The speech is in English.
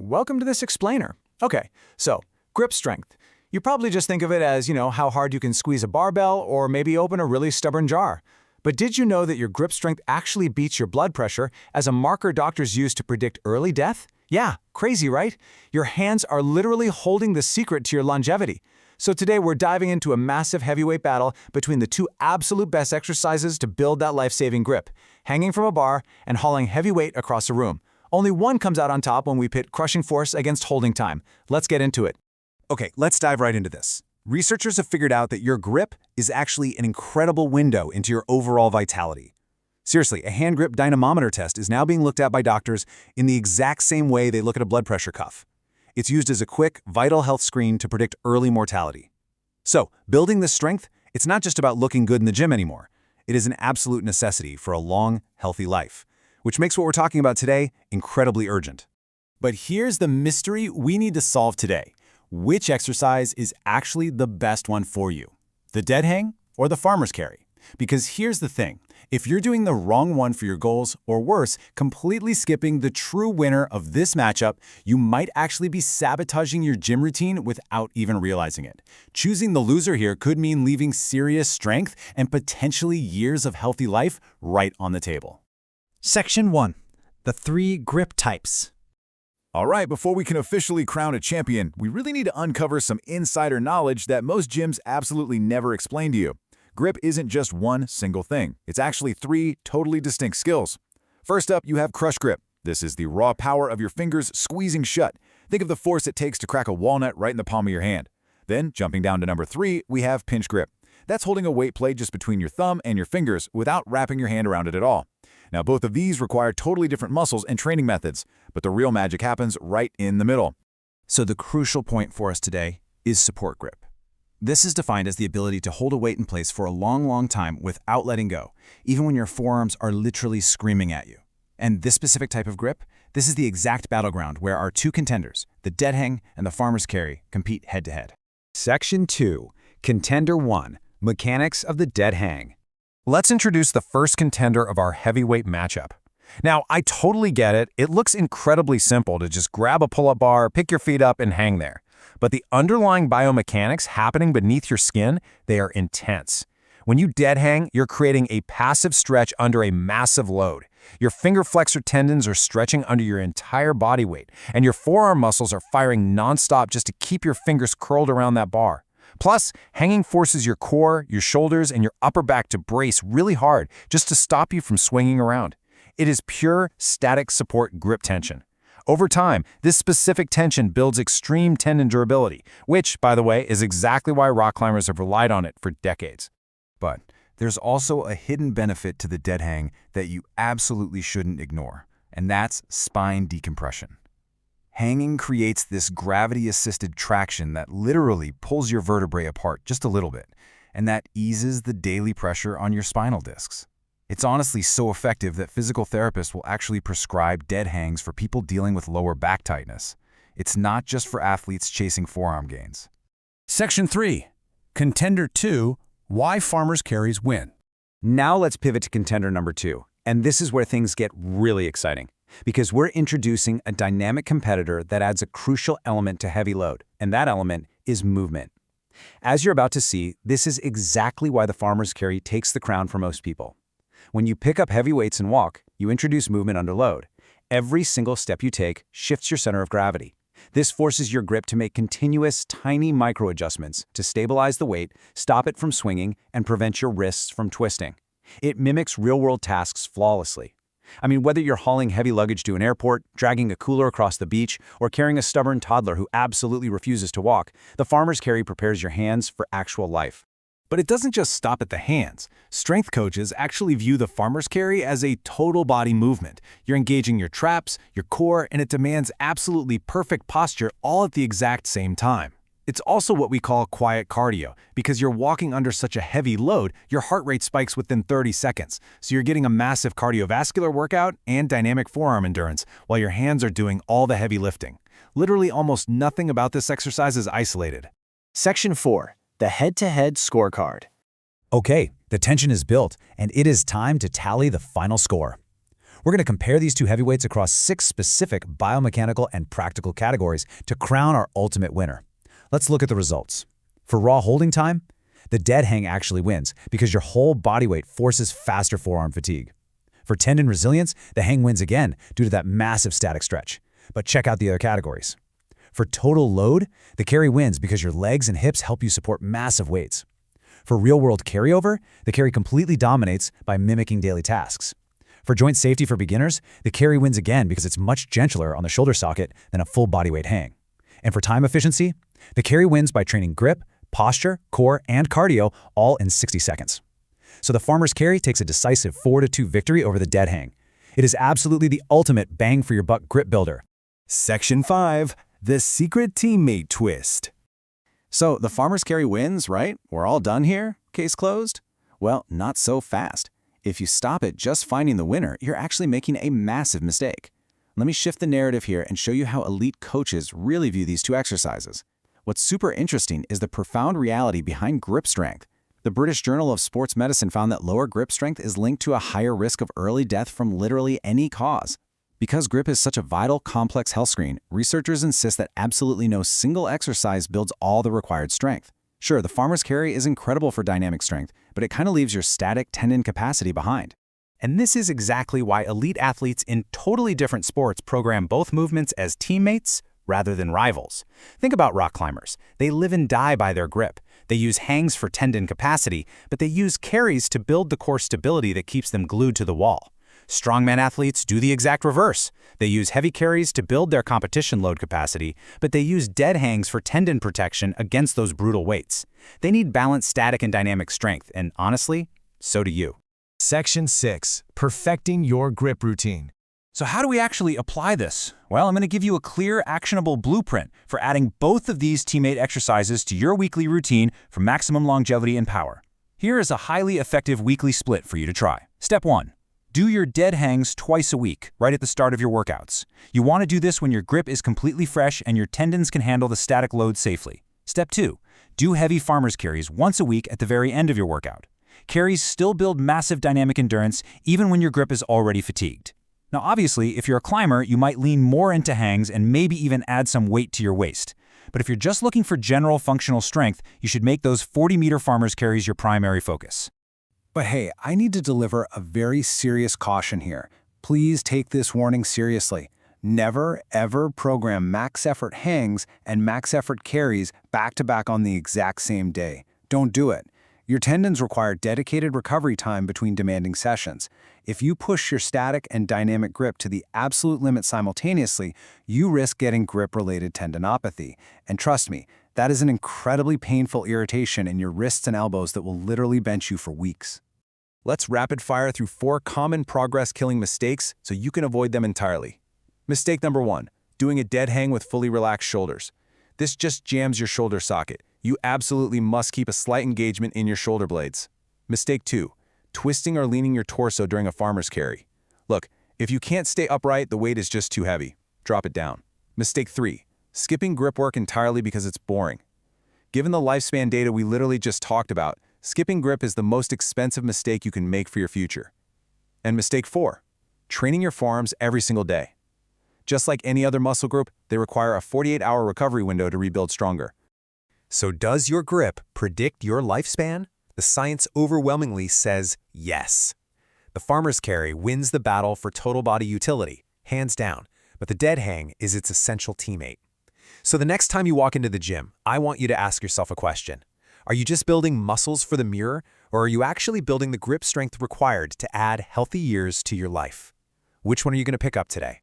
Welcome to this explainer. Okay, so grip strength. You probably just think of it as, how hard you can squeeze a barbell or maybe open a really stubborn jar. But did you know that your grip strength actually beats your blood pressure as a marker doctors use to predict early death? Yeah, crazy, right? Your hands are literally holding the secret to your longevity. So today we're diving into a massive heavyweight battle between the two absolute best exercises to build that life-saving grip, hanging from a bar and hauling heavy weight across a room. Only one comes out on top when we pit crushing force against holding time. Let's get into it. Okay, let's dive right into this. Researchers have figured out that your grip is actually an incredible window into your overall vitality. Seriously, a hand grip dynamometer test is now being looked at by doctors in the exact same way they look at a blood pressure cuff. It's used as a quick, vital health screen to predict early mortality. So, building this strength, it's not just about looking good in the gym anymore. It is an absolute necessity for a long, healthy life, which makes what we're talking about today incredibly urgent. But here's the mystery we need to solve today. Which exercise is actually the best one for you? The dead hang or the farmer's carry? Because here's the thing. If you're doing the wrong one for your goals, or worse, completely skipping the true winner of this matchup, you might actually be sabotaging your gym routine without even realizing it. Choosing the loser here could mean leaving serious strength and potentially years of healthy life right on the table. Section 1. The 3 grip types. All right, before we can officially crown a champion, we really need to uncover some insider knowledge that most gyms absolutely never explain to you. Grip isn't just one single thing. It's actually 3 totally distinct skills. First up, you have crush grip. This is the raw power of your fingers squeezing shut. Think of the force it takes to crack a walnut right in the palm of your hand. Then, jumping down to number 3, we have pinch grip. That's holding a weight plate just between your thumb and your fingers without wrapping your hand around it at all. Now, both of these require totally different muscles and training methods, but the real magic happens right in the middle. So the crucial point for us today is support grip. This is defined as the ability to hold a weight in place for a long time without letting go, even when your forearms are literally screaming at you. And this specific type of grip, this is the exact battleground where our two contenders, the dead hang and the farmer's carry, compete head-to-head. Section 2. Contender 1. Mechanics of the dead hang. Let's introduce the first contender of our heavyweight matchup. Now, I totally get it. It looks incredibly simple to just grab a pull-up bar, pick your feet up, and hang there. But the underlying biomechanics happening beneath your skin, they are intense. When you dead hang, you're creating a passive stretch under a massive load. Your finger flexor tendons are stretching under your entire body weight, and your forearm muscles are firing nonstop just to keep your fingers curled around that bar. Plus, hanging forces your core, your shoulders, and your upper back to brace really hard just to stop you from swinging around. It is pure static support grip tension. Over time, this specific tension builds extreme tendon durability, which, by the way, is exactly why rock climbers have relied on it for decades. But there's also a hidden benefit to the dead hang that you absolutely shouldn't ignore, and that's spine decompression. Hanging creates this gravity-assisted traction that literally pulls your vertebrae apart just a little bit, and that eases the daily pressure on your spinal discs. It's honestly so effective that physical therapists will actually prescribe dead hangs for people dealing with lower back tightness. It's not just for athletes chasing forearm gains. Section 3. Contender 2. Why farmers carries win. Now let's pivot to contender number 2. And this is where things get really exciting, because we're introducing a dynamic competitor that adds a crucial element to heavy load, and that element is movement. As you're about to see, this is exactly why the farmer's carry takes the crown for most people. When you pick up heavy weights and walk, you introduce movement under load. Every single step you take shifts your center of gravity. This forces your grip to make continuous, tiny micro-adjustments to stabilize the weight, stop it from swinging, and prevent your wrists from twisting. It mimics real-world tasks flawlessly. I mean, whether you're hauling heavy luggage to an airport, dragging a cooler across the beach, or carrying a stubborn toddler who absolutely refuses to walk, the farmer's carry prepares your hands for actual life. But it doesn't just stop at the hands. Strength coaches actually view the farmer's carry as a total body movement. You're engaging your traps, your core, and it demands absolutely perfect posture all at the exact same time. It's also what we call quiet cardio. Because you're walking under such a heavy load, your heart rate spikes within 30 seconds. So you're getting a massive cardiovascular workout and dynamic forearm endurance, while your hands are doing all the heavy lifting. Literally almost nothing about this exercise is isolated. Section 4. The head-to-head scorecard. Okay, the tension is built, and it is time to tally the final score. We're going to compare these two heavyweights across 6 specific biomechanical and practical categories to crown our ultimate winner. Let's look at the results. For raw holding time, the dead hang actually wins because your whole body weight forces faster forearm fatigue. For tendon resilience, the hang wins again due to that massive static stretch. But check out the other categories. For total load, the carry wins because your legs and hips help you support massive weights. For real-world carryover, the carry completely dominates by mimicking daily tasks. For joint safety for beginners, the carry wins again because it's much gentler on the shoulder socket than a full bodyweight hang. And for time efficiency, the carry wins by training grip, posture, core, and cardio all in 60 seconds. So the farmer's carry takes a decisive 4-2 victory over the dead hang. It is absolutely the ultimate bang-for-your-buck grip builder. Section 5. The secret teammate twist. So the farmer's carry wins, right? We're all done here? Case closed? Well, not so fast. If you stop at just finding the winner, you're actually making a massive mistake. Let me shift the narrative here and show you how elite coaches really view these two exercises. What's super interesting is the profound reality behind grip strength. The British Journal of Sports Medicine found that lower grip strength is linked to a higher risk of early death from literally any cause. Because grip is such a vital, complex health screen, researchers insist that absolutely no single exercise builds all the required strength. Sure, the farmer's carry is incredible for dynamic strength, but it kind of leaves your static tendon capacity behind. And this is exactly why elite athletes in totally different sports program both movements as teammates rather than rivals. Think about rock climbers. They live and die by their grip. They use hangs for tendon capacity, but they use carries to build the core stability that keeps them glued to the wall. Strongman athletes do the exact reverse. They use heavy carries to build their competition load capacity, but they use dead hangs for tendon protection against those brutal weights. They need balanced static and dynamic strength, and honestly, so do you. Section 6. Perfecting your grip routine. So how do we actually apply this? Well, I'm going to give you a clear, actionable blueprint for adding both of these teammate exercises to your weekly routine for maximum longevity and power. Here is a highly effective weekly split for you to try. Step 1. Do your dead hangs twice a week, right at the start of your workouts. You want to do this when your grip is completely fresh and your tendons can handle the static load safely. Step 2. Do heavy farmer's carries once a week at the very end of your workout. Carries still build massive dynamic endurance even when your grip is already fatigued. Now obviously, if you're a climber, you might lean more into hangs and maybe even add some weight to your waist. But if you're just looking for general functional strength, you should make those 40-meter farmer's carries your primary focus. But hey, I need to deliver a very serious caution here. Please take this warning seriously. Never, ever program max effort hangs and max effort carries back-to-back on the exact same day. Don't do it. Your tendons require dedicated recovery time between demanding sessions. If you push your static and dynamic grip to the absolute limit simultaneously, you risk getting grip-related tendinopathy. And trust me, that is an incredibly painful irritation in your wrists and elbows that will literally bench you for weeks. Let's rapid fire through 4 common progress-killing mistakes so you can avoid them entirely. Mistake number 1, doing a dead hang with fully relaxed shoulders. This just jams your shoulder socket. You absolutely must keep a slight engagement in your shoulder blades. Mistake 2, twisting or leaning your torso during a farmer's carry. Look, if you can't stay upright, the weight is just too heavy. Drop it down. Mistake 3, skipping grip work entirely because it's boring. Given the lifespan data we literally just talked about, skipping grip is the most expensive mistake you can make for your future. And mistake 4, training your forearms every single day. Just like any other muscle group, they require a 48-hour recovery window to rebuild stronger. So does your grip predict your lifespan? The science overwhelmingly says yes. The farmer's carry wins the battle for total body utility, hands down, but the dead hang is its essential teammate. So the next time you walk into the gym, I want you to ask yourself a question. Are you just building muscles for the mirror, or are you actually building the grip strength required to add healthy years to your life? Which one are you going to pick up today?